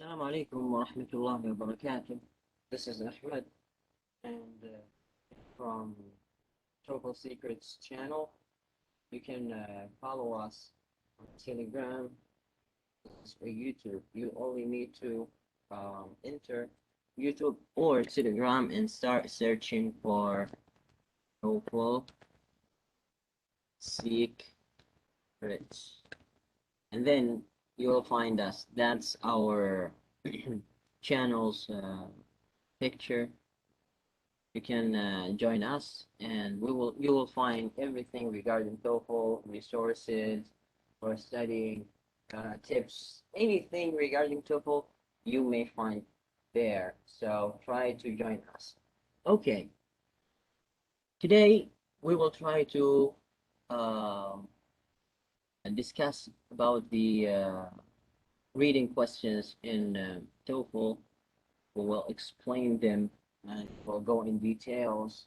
Assalamu alaikum wa rahmatullahi wa barakatuh. This is Ahmed, and from TOEFL Secrets channel. You can follow us on Telegram or YouTube. You only need to enter YouTube or Telegram and start searching for TOEFL Secrets, and then you'll find us. That's our channel's picture. You can join us, and you will find everything regarding TOEFL, resources for studying, tips, anything regarding TOEFL you may find there. So try to join us. Okay. Today we will try to discuss about the reading questions in TOEFL. We will explain them and we'll go in details,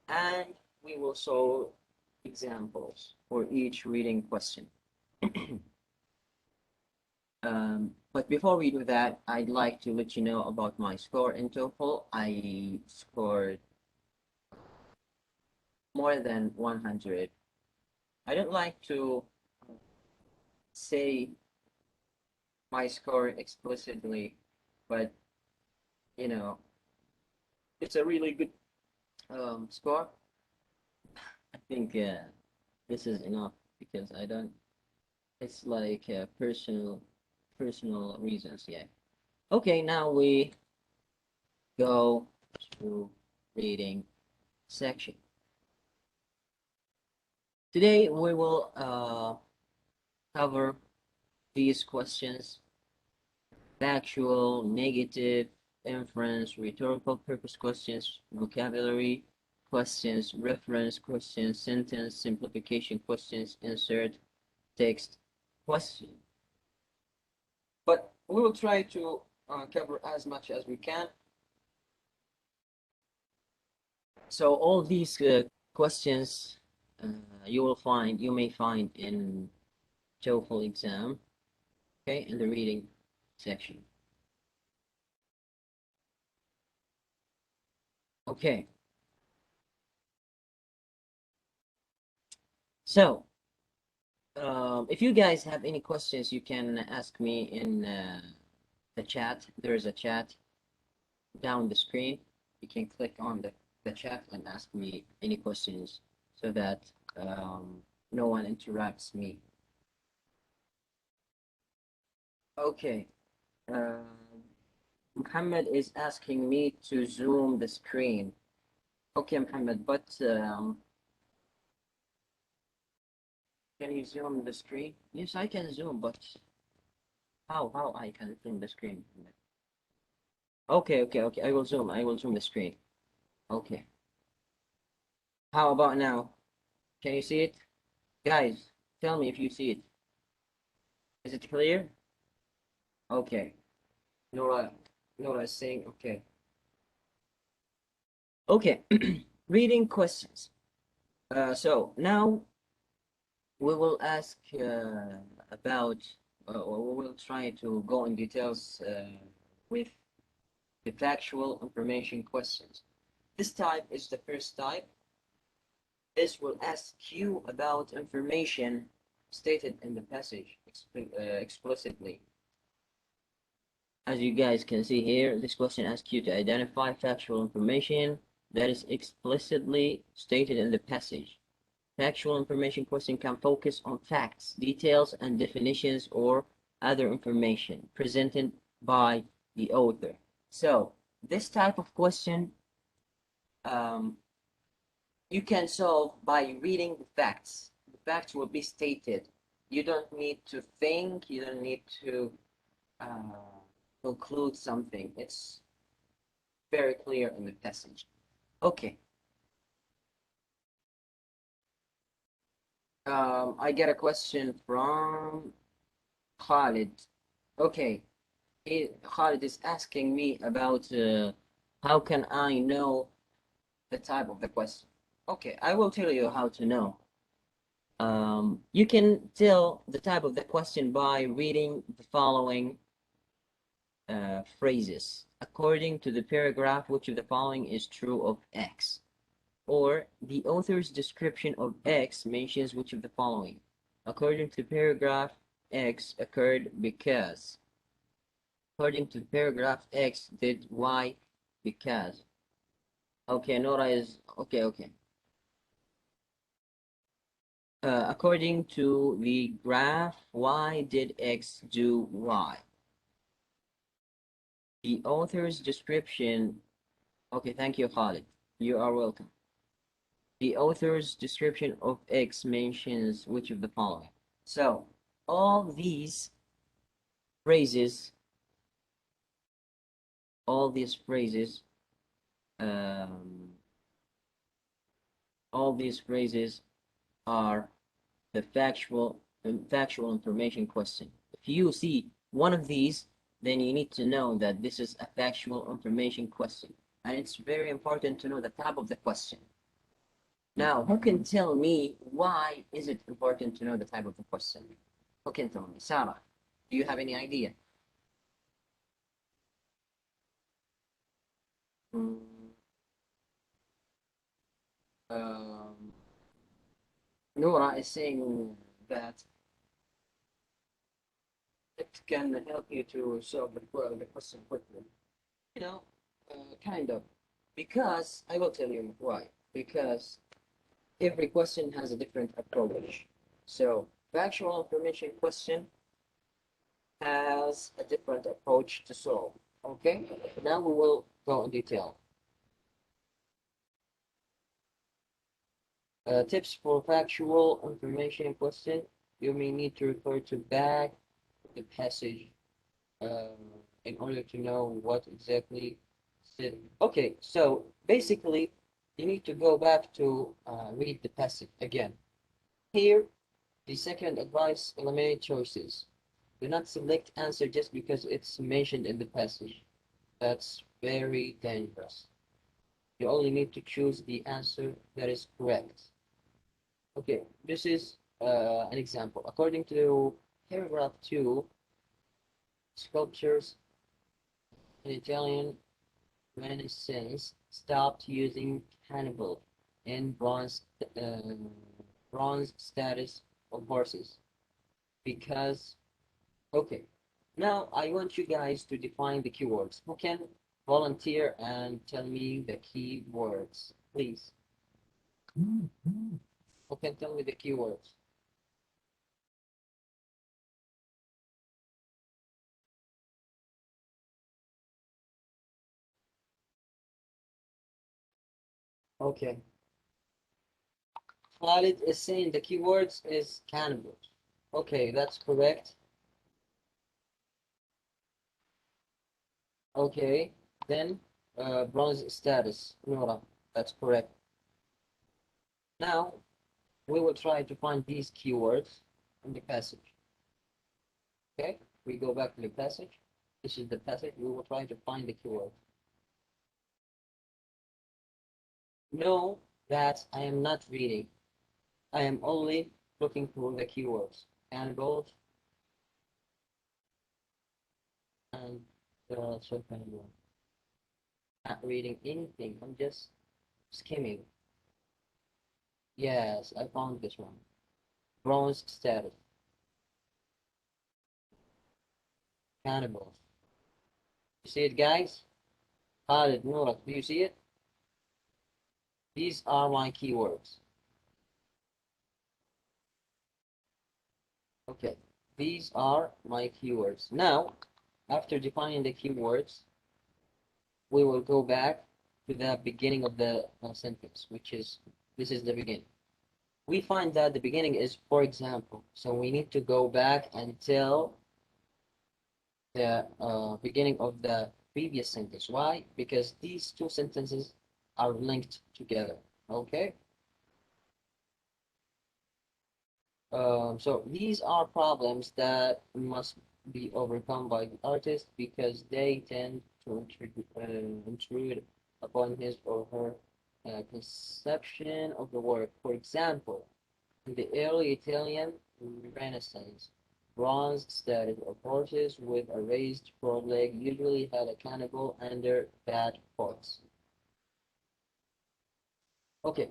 and we will solve examples for each reading question. But before we do that, I'd like to let you know about my score in TOEFL. I scored more than 100. I don't like to say my score explicitly, but you know, it's a really good score. I think this is enough because I don't. It's like personal reasons. Yeah. Okay. Now we go to reading section. Today we will cover these questions: factual, negative, inference, rhetorical purpose questions, vocabulary questions, reference questions, sentence simplification questions, insert text question. But we will try to cover as much as we can. So all these questions you may find in TOEFL exam, okay, in the reading section. Okay. So, if you guys have any questions, you can ask me in the chat. There is a chat down the screen. You can click on the chat and ask me any questions so that no one interrupts me. Okay. Muhammad is asking me to zoom the screen. Okay, Muhammad, but can you zoom the screen? Yes, I can zoom, but how I can zoom the screen? Okay. I will zoom the screen. Okay. How about now? Can you see it? Guys, tell me if you see it. Is it clear? Okay. Nora is saying okay. Okay. Reading questions. So now we will ask about, or we will try to go in details with the factual information questions. This type is the first type. This will ask you about information stated in the passage explicitly. As you guys can see here, this question asks you to identify factual information that is explicitly stated in the passage. Factual information question can focus on facts, details, and definitions or other information presented by the author. So this type of question you can solve by reading the facts. The facts will be stated. You don't need to think. You don't need to conclude something. It's very clear in the passage. Okay. I get a question from Khalid. Okay. Khalid is asking me about how can I know the type of the question. Okay, I will tell you how to know. You can tell the type of the question by reading the following phrases. According to the paragraph, which of the following is true of X? Or the author's description of X mentions which of the following? According to paragraph, X occurred because. According to paragraph, X did Y because. Okay, Nora is okay. According to the graph, why did X do Y? The author's description. Okay, thank you, Khalid. You are welcome. The author's description of X mentions which of the following? So, all these phrases, all these phrases, um, all these phrases are the factual information question. If you see one of these, then you need to know that this is a factual information question. And it's very important to know the type of the question. Now, who can tell me why is it important to know the type of the question? Who can tell me? Sarah, do you have any idea? Um, Nora is saying that it can help you to solve the question quickly. You know, kind of. Because, I will tell you why. Because every question has a different approach. So, factual information question has a different approach to solve. Okay, now we will go in detail. Tips for factual information question. You may need to refer to back the passage in order to know what exactly said. Okay, so basically, you need to go back to read the passage again. Here, the second advice: eliminate choices. Do not select answer just because it's mentioned in the passage. That's very dangerous. You only need to choose the answer that is correct. Okay, this is an example. According to paragraph 2, sculptures in Italian Renaissance stopped using cannibal and bronze status of horses because, okay, now I want you guys to define the keywords. Who can volunteer and tell me the keywords, please? Who can tell me the keywords? Okay. Khalid is saying the keywords is cannibals. Okay, that's correct. Okay, then bronze status, Nora, that's correct. Now, we will try to find these keywords in the passage. Okay, we go back to the passage. This is the passage. We will try to find the keywords. Know that I am not reading. I am only looking for the keywords. Cannibals and so kind of one. Not reading anything. I'm just skimming. Yes, I found this one. Bronze status. Cannibals. You see it, guys? Khalid, Noura, do you see it? These are my keywords. Okay, these are my keywords. Now, after defining the keywords, we will go back to the beginning of the sentence, which is, this is the beginning. We find that the beginning is for example, so we need to go back until the beginning of the previous sentence. Why? Because these two sentences are linked together. Okay. So these are problems that must be overcome by the artist because they tend to intrude upon his or her conception of the work. For example, in the early Italian Renaissance, bronze status of horses with a raised foreleg usually had a cannibal under bad parts. Okay,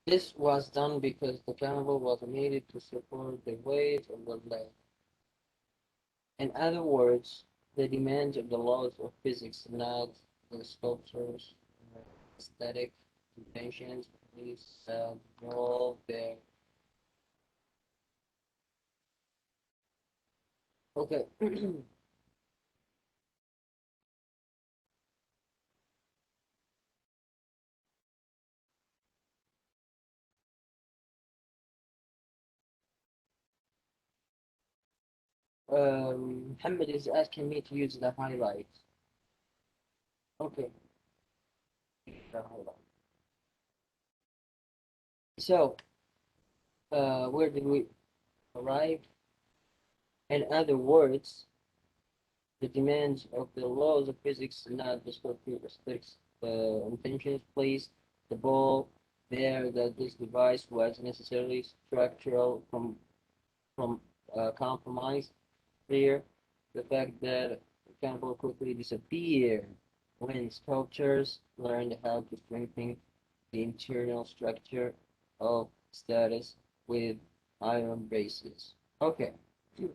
this was done because the cannibal was needed to support the weight of the leg. In other words, the demands of the laws of physics, not the sculpture's aesthetic intentions, is all there. Okay. Muhammad is asking me to use the highlight. Okay. The highlight. So, where did we arrive? In other words, the demands of the laws of physics, not the statistics intentions, place the ball there that this device was necessarily structural from compromise. Clear the fact that cannibal quickly disappeared when sculptors learned how to strengthen the internal structure of status with iron braces. Okay,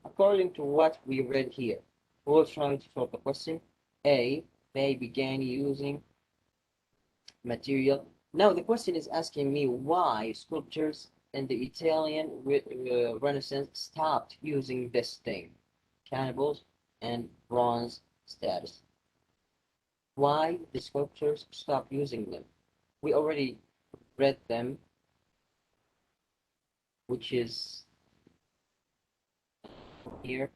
according to what we read here, we'll try to solve the question. A, they began using material. Now the question is asking me why sculptors in the Italian Renaissance stopped using this thing, cannibals and bronze status. Why the sculptors stopped using them? We already read them, which is here,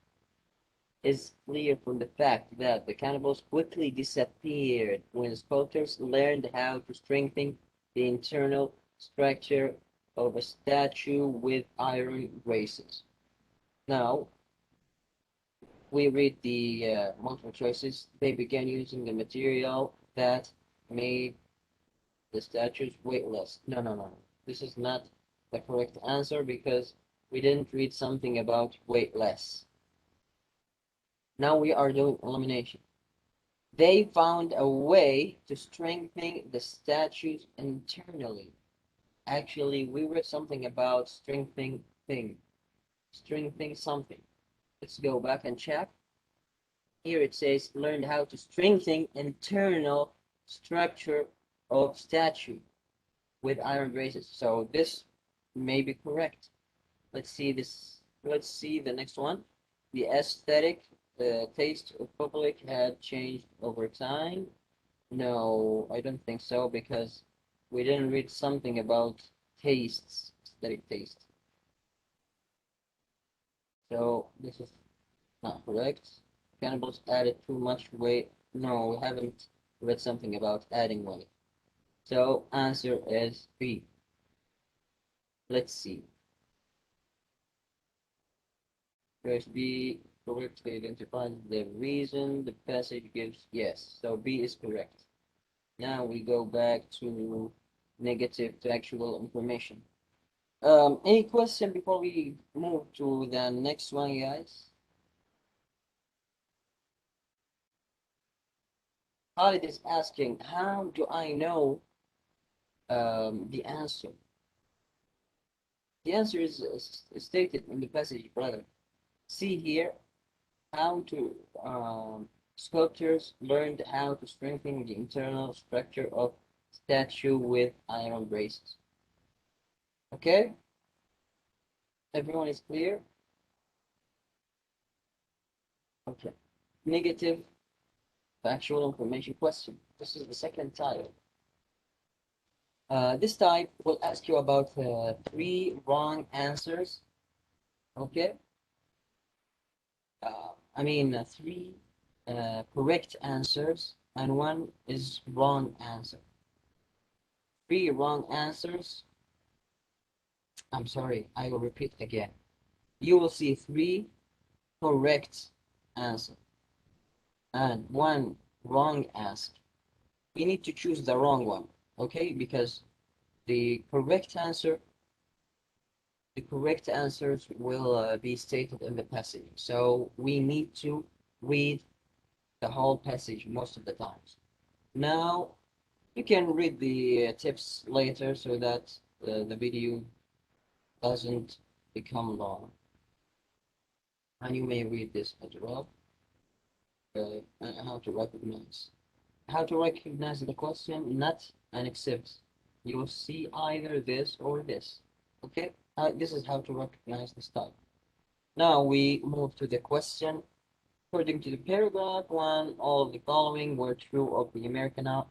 is clear from the fact that the cannibals quickly disappeared when sculptors learned how to strengthen the internal structure of a statue with iron braces. Now, we read the multiple choices. They began using the material that made the statues weightless. No. This is not the correct answer because we didn't read something about weightless. Now we are doing elimination. They found a way to strengthen the statues internally. Actually, we read something about strengthening something. Let's go back and check. Here it says learned how to strengthen internal structure of statue with iron braces. So this may be correct. Let's see this. Let's see the next one. The aesthetic, the taste of public had changed over time. No, I don't think so because we didn't read something about tastes, aesthetic taste. So this is not correct. Cannibals added too much weight. No, we haven't read something about adding weight. So answer is B. Let's see. First B correctly identifies the reason the passage gives yes. So B is correct. Now we go back to negative factual information. Any question before we move to the next one, guys? Khalid is asking, how do I know the answer? The answer is stated in the passage, brother. See here how to sculptors learned how to strengthen the internal structure of statue with iron braces. Okay? Everyone is clear? Okay. Negative factual information question. This is the second type. This type will ask you about 3 wrong answers. Okay? I mean 3 correct answers and 1 is wrong answer. 3 wrong answers. I'm sorry, I will repeat again. You will see 3 correct answers and 1 wrong answer. You need to choose the wrong one, okay? Because the correct answer the correct answers will be stated in the passage. So we need to read the whole passage most of the times. Now, you can read the tips later so that the video doesn't become long. And you may read this as well. How to recognize. How to recognize the question, not and accept. You will see either this or this. Okay? This is how to recognize the style. Now we move to the question. According to the paragraph one, all of the following were true of the American art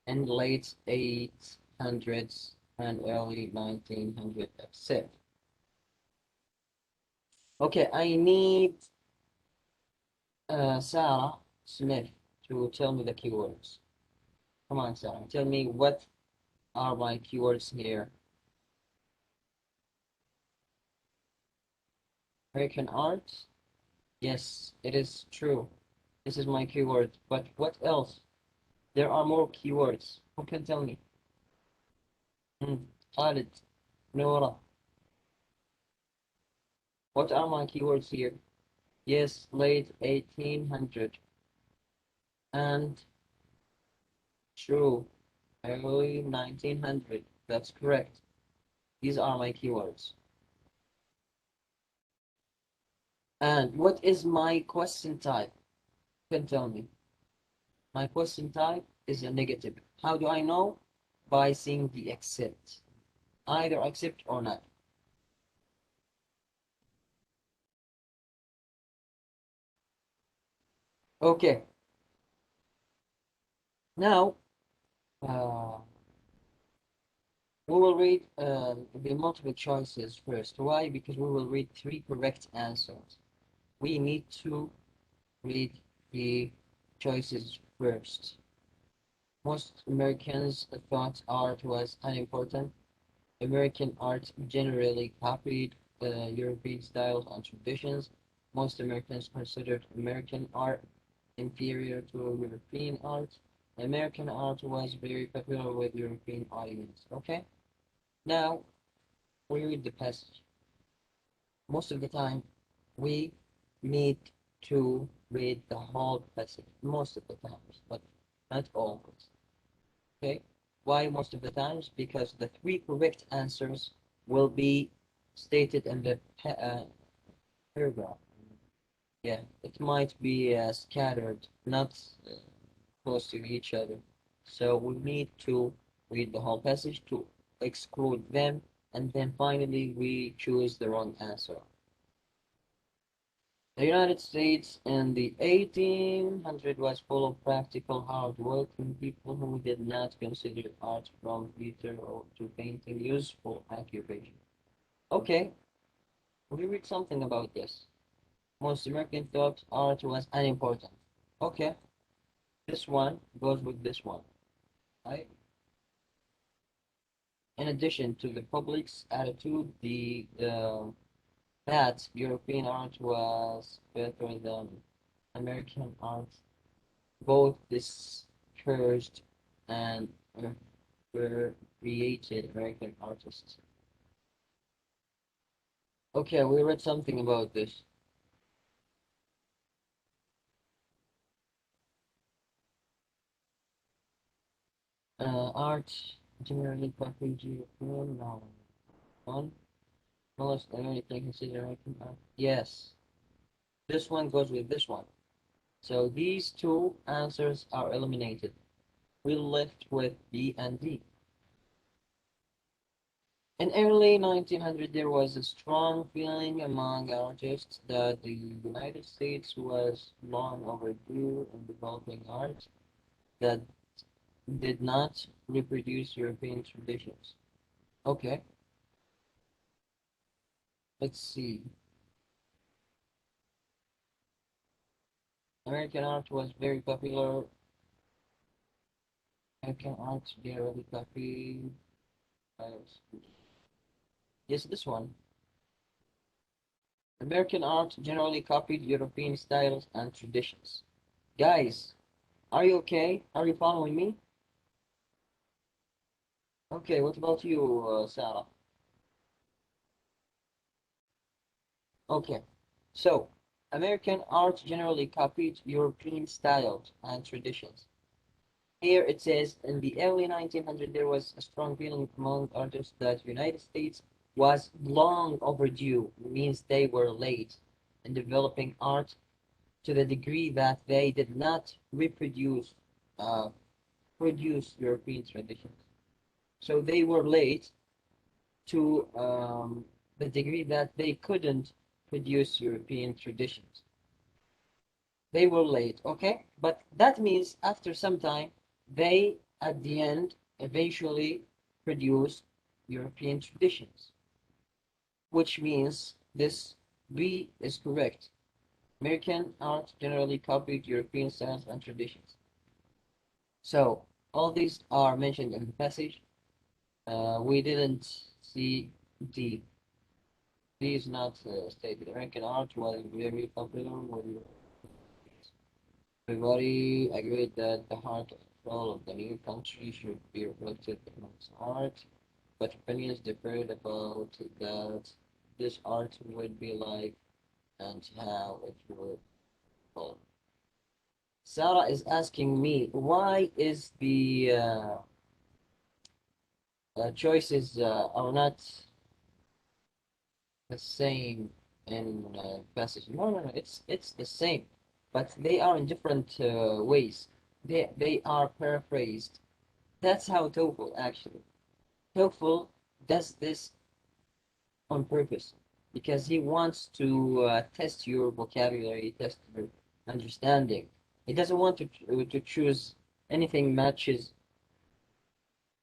in the late 800s and early 1900s, except. Okay, I need Sarah Smith to tell me the keywords. Come on, Sarah, tell me what are my keywords here. American art? Yes, it is true. This is my keyword. But what else? There are more keywords. Who can tell me? Khalid, Nora. What are my keywords here? Yes, late 1800. And true, early 1900. That's correct. These are my keywords. And what is my question type? You can tell me. My question type is a negative. How do I know? By seeing the accept. Either accept or not. Okay. Now, uh, we will read the multiple choices first. Why? Because we will read three correct answers. We need to read the choices first. Most Americans thought art was unimportant. American art generally copied European styles and traditions. Most Americans considered American art inferior to European art. American art was very popular with European audience. Okay? Now, we read the passage. Most of the time, we need to read the whole passage. Most of the times, but not always. Okay? Why most of the times? Because the three correct answers will be stated in the paragraph. Yeah, it might be scattered, not close to each other. So we need to read the whole passage to exclude them, and then finally we choose the wrong answer. The United States in the 1800s was full of practical, hard-working people who did not consider art from theater or to painting useful occupation. Okay, we read something about this. Most Americans thought art was unimportant. Okay, this one goes with this one, right? In addition to the public's attitude, that European art was better than American art, both discouraged and were created American artists. Okay, we read something about this. Art generally copied European one. Most American consider American art. Yes, this one goes with this one. So these two answers are eliminated. We're left with B and D. In early 1900, there was a strong feeling among artists that the United States was long overdue in developing art that did not reproduce European traditions. Okay, let's see. American art was very popular. American art generally copied. Yes, this one. American art generally copied European styles and traditions. Guys, are you okay? Are you following me? Okay, what about you, Sarah? Okay, so American art generally copied European styles and traditions. Here it says in the early 1900s there was a strong feeling among artists that the United States was long overdue, means they were late in developing art to the degree that they did not uh, produce European traditions. So they were late to the degree that they couldn't produce European traditions. They were late, okay? But that means after some time, they at the end eventually produced European traditions, which means this B is correct. American art generally copied European styles and traditions. So all these are mentioned in the passage. We didn't see D. D is not stated. American art was very popular with everybody agreed that the heart of control of the new country should be reflected in its art, but opinions differed about that this art would be like and how it would fall. Sarah is asking me why is the choices are not the same in passage. No. It's the same, but they are in different ways. They are paraphrased. That's how TOEFL actually. TOEFL does this on purpose because he wants to test your vocabulary, test your understanding. He doesn't want to choose anything matches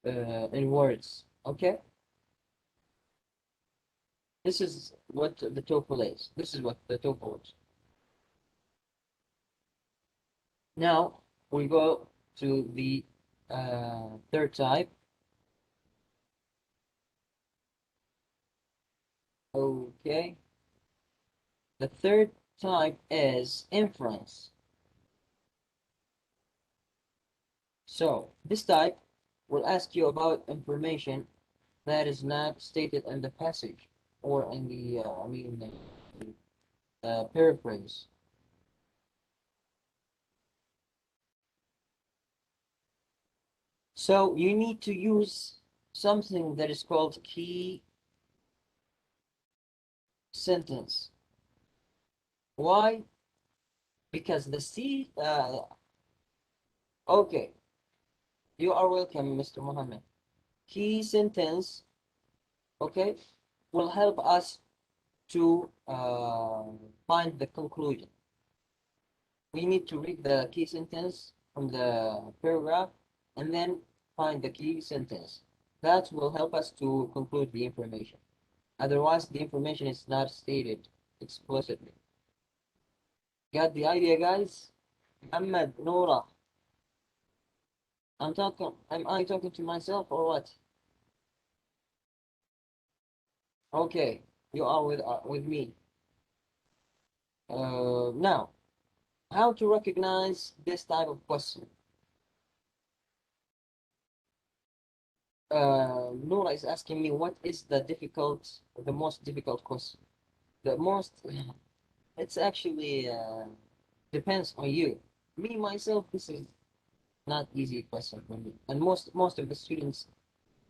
in words. Okay, this is what the TOEFL is. This is what the TOEFL is. Now we go to the third type. Okay, the third type is inference. So this type will ask you about information that is not stated in the passage or in the paraphrase. So you need to use something that is called key sentence. Why? Because the C, okay, you are welcome, Mr. Mohammed. Key sentence, okay, will help us to find the conclusion. We need to read the key sentence from the paragraph and then find the key sentence. That will help us to conclude the information. Otherwise, the information is not stated explicitly. Got the idea, guys? Ahmed, Nora, am I talking to myself or what? Okay, you are with me. Now, how to recognize this type of question? Nora is asking me what is the most difficult question? The most, it's actually depends on you. Me myself, this is not easy question for me, and most of the students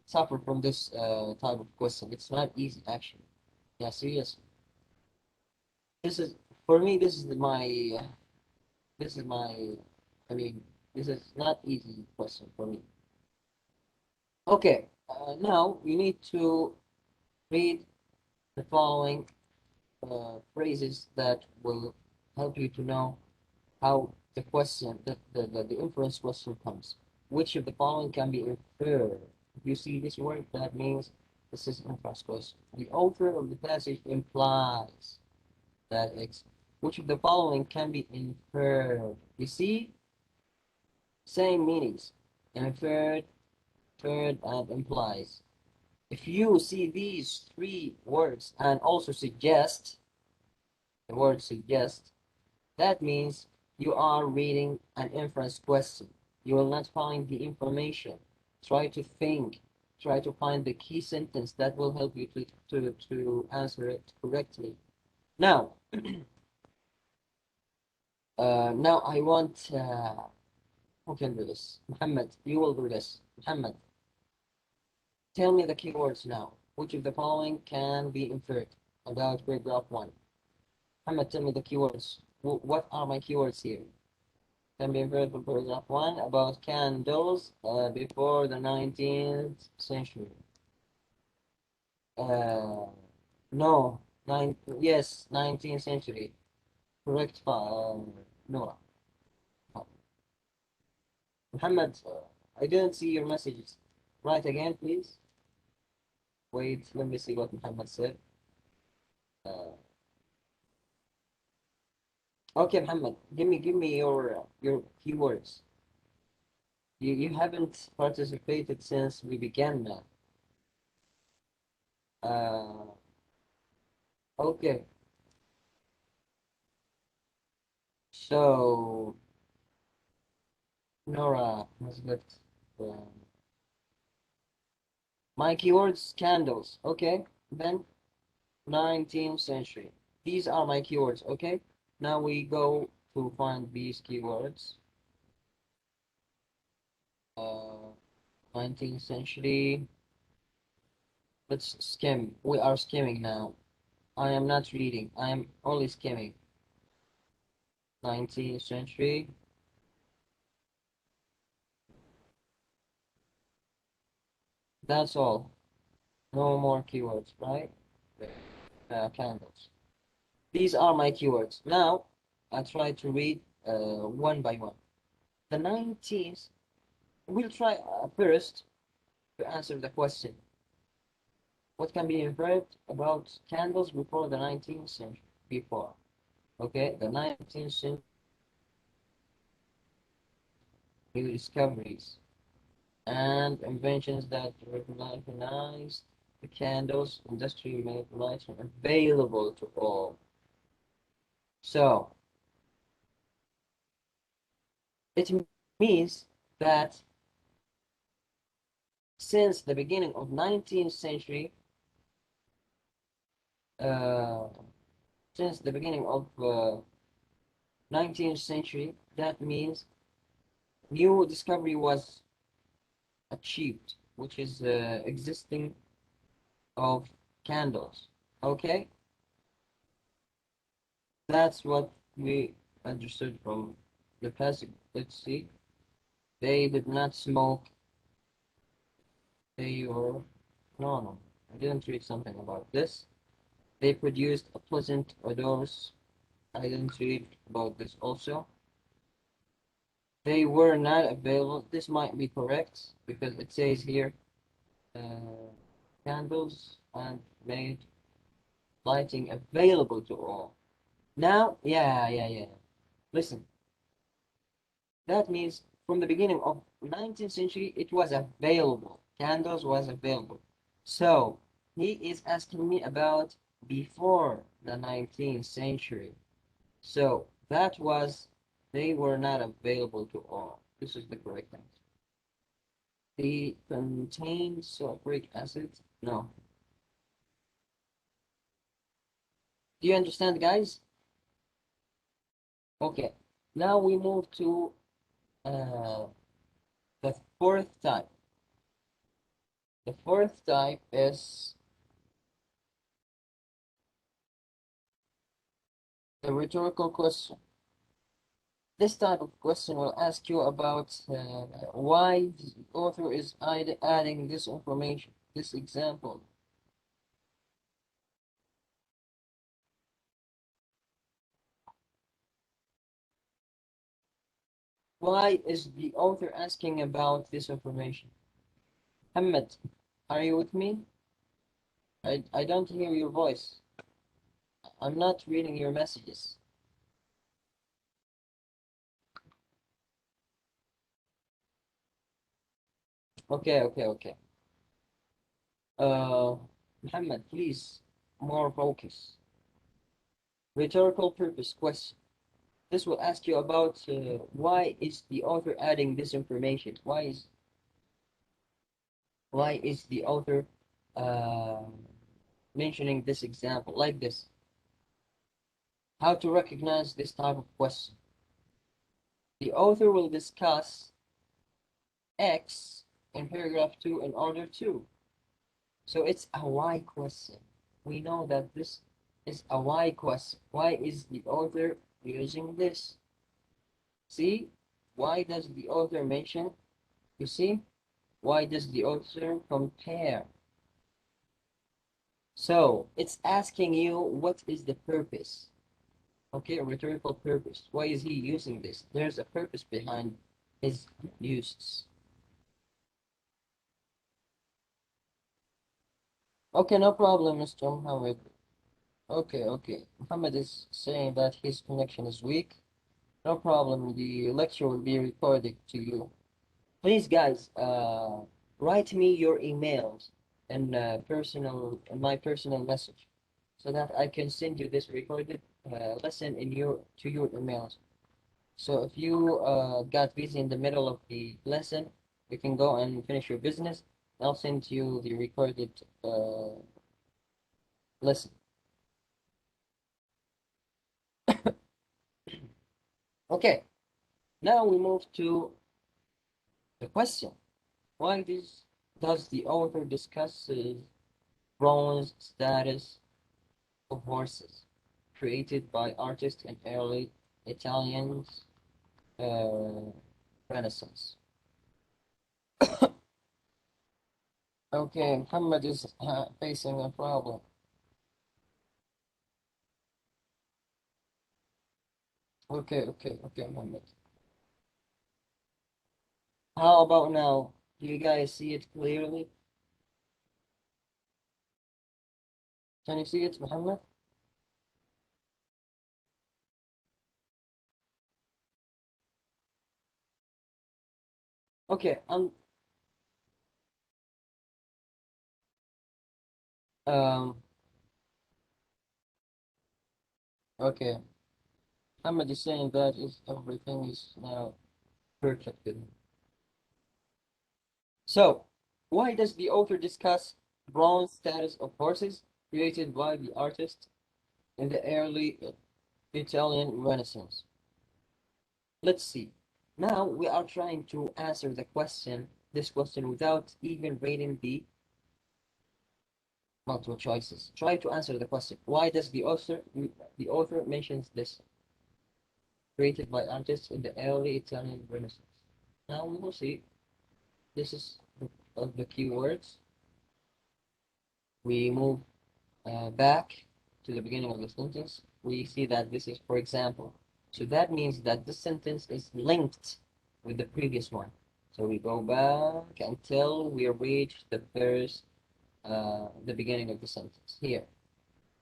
suffer from this type of question. It's not easy actually. Yeah, seriously. This is for me. This is my. I mean, this is not easy question for me. Okay, now you need to read the following phrases that will help you to know how the question, the inference question comes. Which of the following can be inferred? If you see this word, that means this is inference question. The author of the passage implies that X. Which of the following can be inferred? You see, same meanings. Inferred, inferred, and implies. If you see these three words and also suggest, the word suggest, that means you are reading an inference question. You will not find the information. Try to think. Try to find the key sentence that will help you to answer it correctly. Now, now I want who can do this? Muhammad, you will do this. Muhammad, tell me the keywords now. Which of the following can be inferred about paragraph 1? Muhammad, tell me the keywords. What are my keywords here? Can be inferred from paragraph 1 about candles before the 19th century. Uh, no, yes, 19th century. Correct, Noah. Muhammad, I didn't see your messages. Write again, please. Wait, let me see what Muhammad said. Okay, Muhammad, give me your keywords. You haven't participated since we began now. Uh, okay. So Nora has left. My keywords candles. Okay, then 19th century. These are my keywords. Okay. Now we go to find these keywords. 19th century. Let's skim. We are skimming now. I am not reading. I am only skimming. 19th century. That's all. No more keywords, right? Candles. These are my keywords. Now, I try to read one by one. The 19th, we'll try first to answer the question. What can be inferred about candles before the 19th century? Before. Okay, the 19th century discoveries and inventions that revolutionized the candles industry, made lights available to all. So it means that since the beginning of 19th century, uh, since the beginning of 19th century, that means new discovery was achieved, which is existing of candles. Okay, that's what we understood from the passage. Let's see. They did not smoke. They were no. I didn't read something about this. They produced a pleasant odors. I didn't read about this also. They were not available. This might be correct because it says here candles and made lighting available to all. Now, yeah. Listen, that means from the beginning of 19th century, it was available. Candles was available. So he is asking me about before the 19th century. So that was, they were not available to all. This is the correct answer. They contain sulfuric acid? No. Do you understand, guys? Okay. Now we move to uh, the fourth type. The fourth type is the rhetorical question. This type of question will ask you about why the author is adding this information, this example. Why is the author asking about this information? Ahmed, are you with me? I don't hear your voice. I'm not reading your messages. Okay. Muhammad, please, more focus. Rhetorical purpose question. This will ask you about why is the author adding this information? Why is the author uh, mentioning this example like this? How to recognize this type of question. The author will discuss X in paragraph 2 in order to. So it's a why question. We know that this is a why question. Why is the author using this? See? Why does the author mention? You see? Why does the author compare? So it's asking you what is the purpose? Okay, a rhetorical purpose. Why is he using this? There's a purpose behind his uses. Okay, no problem, Mr. Muhammad. Okay. Muhammad is saying that his connection is weak. No problem. The lecture will be recorded to you. Please, guys, write me your emails and in my personal message, so that I can send you this recorded lesson in your emails. So if you got busy in the middle of the lesson, you can go and finish your business. I'll send you the recorded lesson. Okay, now we move to the question. Why does the author discuss bronze status of horses created by artists in early Italian uh, Renaissance? Okay, Muhammad is facing a problem. Okay, Muhammad. How about now? Do you guys see it clearly? Can you see it, Muhammad? Okay, um okay. Muhammad is saying that is everything is now perfect. So, why does the author discuss bronze status of horses created by the artist in the early Italian Renaissance? Let's see. Now we are trying to answer this question without even reading the multiple choices. Try to answer the question. Why does the author mentions this created by artists in the early Italian Renaissance? Now we will see. This is of the keywords. We move back to the beginning of the sentence. We see that this is, for example. So that means that this sentence is linked with the previous one. So we go back until we reach the beginning of the sentence here.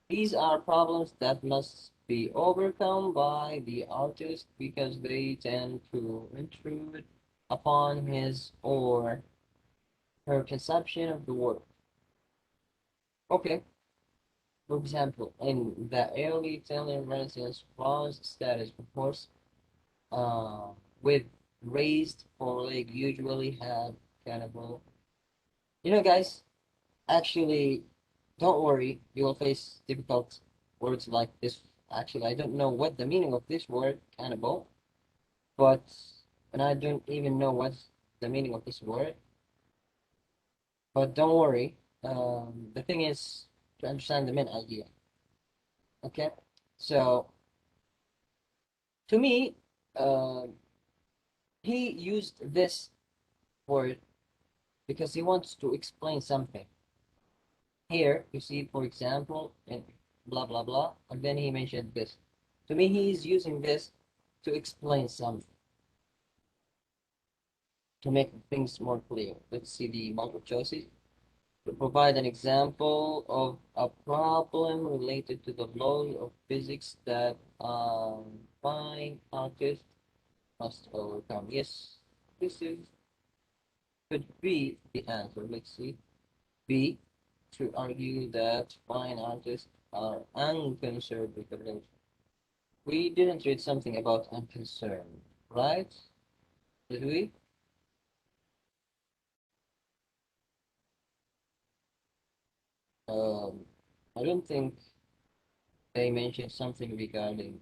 These are problems that must be overcome by the artist because they tend to intrude upon his or her conception of the work. Okay, for example, in the early Italian Renaissance, bronze status, of course, uh, with raised foreleg usually had cannibal. You know, guys, actually, don't worry, you will face difficult words like this. Actually, I don't know what the meaning of this word, cannibal, but, and I don't even know what's the meaning of this word, but don't worry. The thing is to understand the main idea. Okay, so to me, uh, he used this word because he wants to explain something. Here, you see, for example, in blah blah blah, and then he mentioned this. To me, he is using this to explain something, to make things more clear. Let's see the multiple choices. To provide an example of a problem related to the law of physics that fine artist must overcome. Yes, this is could be the answer. Let's see. B, to argue that fine artists are unconcerned with the nature. We didn't read something about unconcerned, right? Did we? Um, I don't think they mentioned something regarding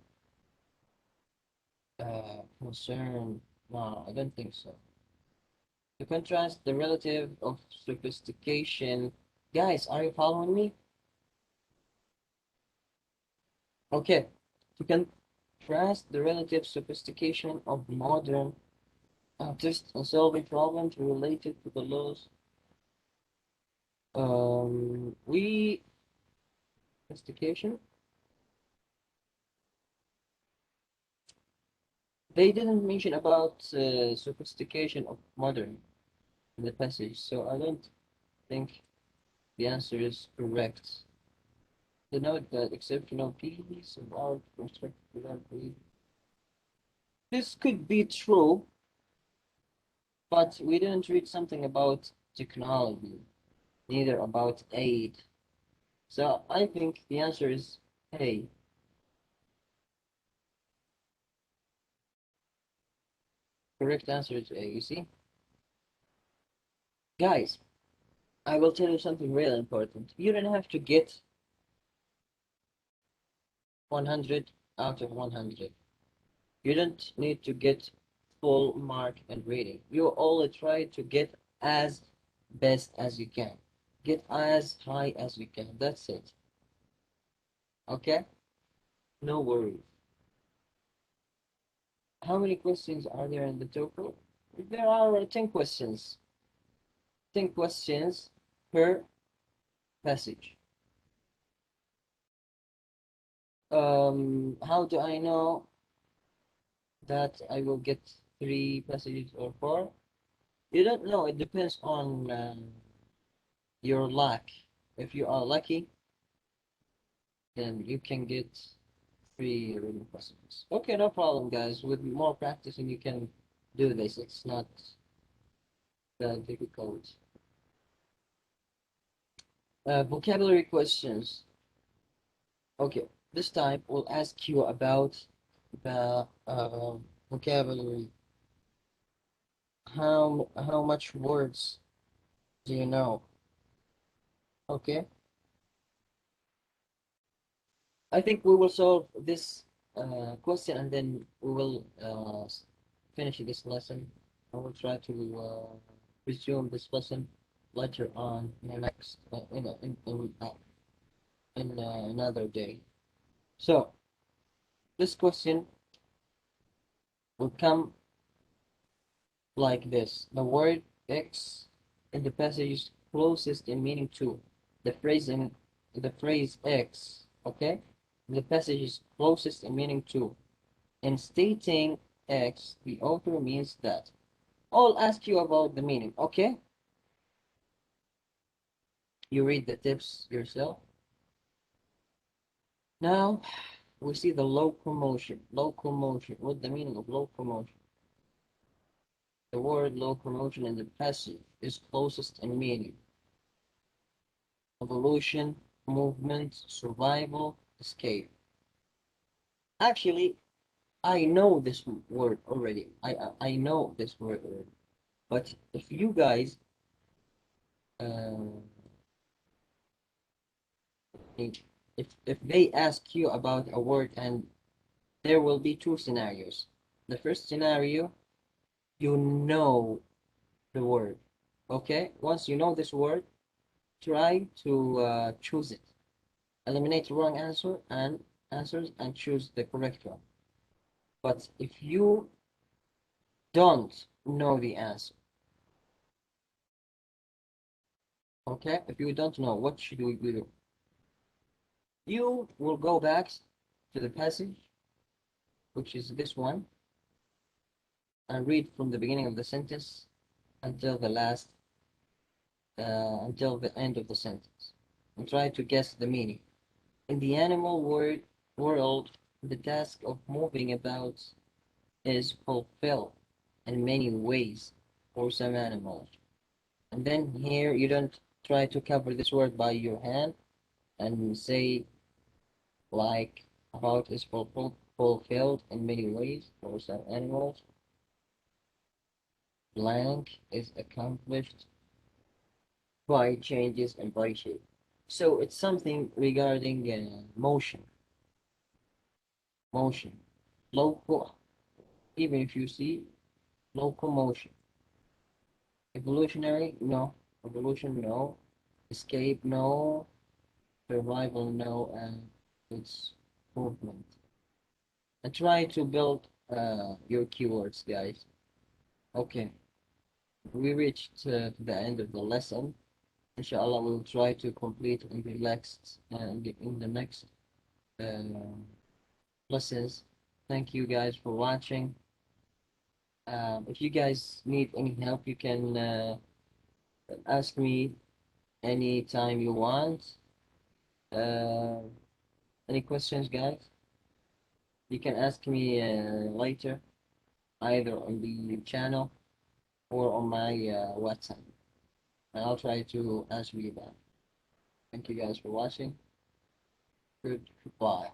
concern. No, I don't think so. To contrast the relative of sophistication. Guys, are you following me? Okay. To contrast the relative sophistication of modern artists in solving problems related to the laws. We sophistication. They didn't mention about sophistication of modern in the passage, so I don't think the answer is correct. Denote that exceptional piece of art constructed without belief. This could be true, but we didn't read something about technology, neither about aid. So I think the answer is A. Correct answer is A, you see? Guys, I will tell you something really important. You don't have to get 100 out of 100. You don't need to get full mark in reading. You only try to get as best as you can. Get as high as you can. That's it. Okay? No worries. How many questions are there in the TOEFL? There are 10 questions. 10 questions per passage. How do I know that I will get 3 passages or 4? You don't know. It depends on your luck. If you are lucky, then you can get 3 reading passages. Okay, no problem, guys. With more practicing, you can do this. It's not that difficult. Vocabulary questions. Okay, this time we'll ask you about the vocabulary. How much words do you know? Okay, I think we will solve this question and then we will finish this lesson. I will try to resume this lesson later on in the next in another day. So this question will come like this. The word X in the passage is closest in meaning to the phrase X, okay? The passage is closest in meaning to. In stating X, the author means that. I'll ask you about the meaning, okay? You read the tips yourself. Now we see the locomotion. Locomotion. What's the meaning of locomotion? The word locomotion in the passage is closest in meaning. Evolution, movement, survival, escape. Actually, I know this word already. I know this word already. But if you guys uh, if they ask you about a word and there will be 2 scenarios. The first scenario, you know the word. Okay? Once you know this word, try to choose it. Eliminate the wrong answers and choose the correct one. But if you don't know the answer, okay? If you don't know, what should we do? You will go back to the passage, which is this one, and read from the beginning of the sentence until the last, until the end of the sentence, and try to guess the meaning. In the animal world, the task of moving about is fulfilled in many ways for some animals. And then here you don't try to cover this word by your hand and say like about is fulfilled in many ways for some animals. Blank is accomplished by changes in body shape. So it's something regarding motion. motion, local, even if you see locomotion, evolutionary, no, evolution, no, escape, no, survival, no, and it's movement. And try to build your keywords, guys. Okay, we reached the end of the lesson. Inshallah, we'll try to complete in the next uh, lessons. Thank you guys for watching. If you guys need any help, you can ask me anytime you want. Uh, any questions, guys? You can ask me later, either on the channel or on my WhatsApp, and I'll try to answer you back. Thank you guys for watching. Goodbye.